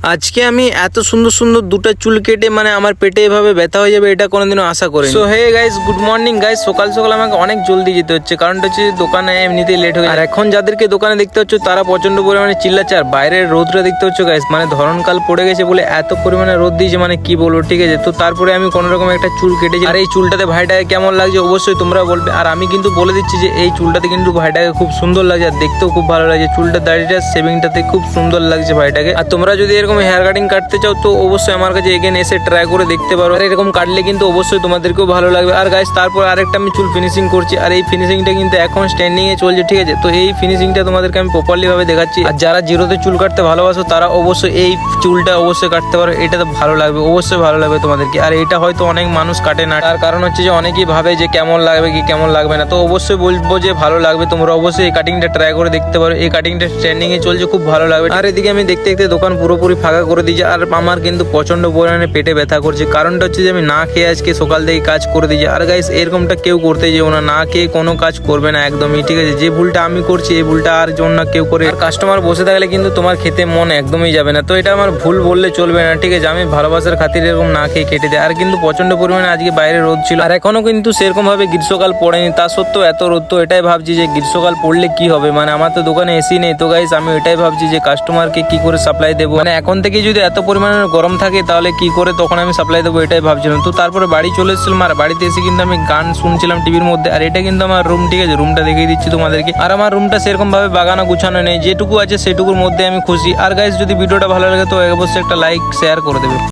আজকে আমি এত সুন্দর সুন্দর দুটো চুল কেটে মানে আমার পেটে এভাবে ব্যথা হয়ে যাবে এটা কোনোদিনও আশা করিনি। So hey guys, good morning guys. সকাল সকাল আমাকে অনেক জলদি যেতে হচ্ছে, কারণটা হচ্ছে দোকানে এমনিতেই লেট হয়ে যায়। আর এখন যাদেরকে দোকানে দেখতে হচ্ছে তারা প্রচন্ড পরিমাণে চিল্লাচ্ছে, আর বাইরের রোদটা দেখতে হচ্ছে গাইস, মানে ধরনকাল পড়ে গেছে বলে এত পরিমাণে রোদ দিয়েছে, মানে কি বলবো। ঠিক আছে, তো তারপরে আমি কোনো রকম একটা চুল কেটেছি, আর এই চুলটাতে ভাইটাকে কেমন লাগছে অবশ্যই তোমরা বলবে। আর আমি কিন্তু বলে দিচ্ছি যে এই চুলটাতে কিন্তু ভাইটাকে খুব সুন্দর লাগছে, আর দেখতেও খুব ভালো লাগছে। চুলটা দাড়িটা সেভিংটাতে খুব সুন্দর লাগছে ভাইটাকে। আর তোমরা যদি এরকম হেয়ার কাটিং কাটতে চাও তো অবশ্যই আমার কাছে এখানে এসে ট্রাই করে দেখতে পারো, আর এরকম কাটলে কিন্তু অবশ্যই তোমাদেরকেও ভালো লাগবে। আর গাইস, তারপর আরেকটা আমি চুল ফিনিশিং করছি, আর এই ফিনিশিংটা কিন্তু এখন স্ট্যান্ডিং এ চলছে। ঠিক আছে, তো এই ফিনিশিংটা তোমাদেরকে আমি প্রপারলি ভাবে দেখাচ্ছি। আর যারা জিরোতে চুল কাটতে ভালোবাসো তারা অবশ্যই এই চুলটা অবশ্যই কাটতে পারো, এটা তো ভালো লাগবে, অবশ্যই ভালো লাগবে তোমাদেরকে। আর এটা হয়তো অনেক মানুষ কাটে না, তার কারণ হচ্ছে যে অনেকেই ভাবে যে কেমন লাগবে কি কেমন লাগবে না, তো অবশ্যই বলবো যে ভালো লাগবে। তোমরা অবশ্যই এই কাটিংটা ট্রাই করে দেখতে পারো, এই কাটিংটা স্ট্যান্ডিং এ চলছে, খুব ভালো লাগবে। আর এদিকে আমি দেখতে দেখতে দোকান পুরোপুরি ফাঁকা করে দিয়েছি, আর আমার কিন্তু প্রচন্ড পরিমাণে পেটে ব্যথা করছে। কারণটা হচ্ছে যে আমি না খেয়ে আজকে সকাল থেকে কাজ করে দিয়েছি। আর গাইস, এরকমটা কেউ করতে যেও না, না খেয়ে কোনো কাজ করবে না একদমই। ঠিক আছে, যে ভুলটা আমি করছি এই ভুলটা আর জন না কেউ করে। কাস্টমার বসে থাকলে কিন্তু তোমার খেতে মন একদমই যাবে না, তো এটা আমার ভুল বললে চলবে না। ঠিক আছে, আমি ভালোবাসার খাতির এরকম না খেয়ে কেটে দিই। আর কিন্তু প্রচন্ড পরিমাণে আজকে বাইরে রোদ ছিল, আর এখনো কিন্তু সেরকম ভাবে গ্রীষ্মকাল পড়েনি, তা সত্ত্বেও এত রোদ। তো এটাই ভাবছি যে গ্রীষ্মকাল পড়লে কি হবে, মানে আমার তো দোকানে এসি নেই। তো গাইস, আমি এটাই ভাবছি যে কাস্টমারকে কি করে সাপ্লাই দেবো, মানে এখন থেকে যদি এত পরিমাণে গরম থাকে তাহলে কি করে তখন আমি সাপ্লাই দেবো, এটাই ভাবছিলাম। তো তারপরে বাড়ি চলে এসেছিলাম, আর বাড়িতে এসে কিন্তু আমি গান শুনছিলাম টিভির মধ্যে। আর এটা কিন্তু আমার রুম, ঠিক আছে, রুমটা দেখিয়ে দিচ্ছি তোমাদেরকে। আর আমার রুমটা সেরকম ভাবে বাগানো গুছানো নেই, যেটুকু আছে সেটুকুর মধ্যে আমি খুশি। আর গাইস, যদি ভিডিওটা ভালো লাগে তো অবশ্যই একটা লাইক শেয়ার করে দেবে।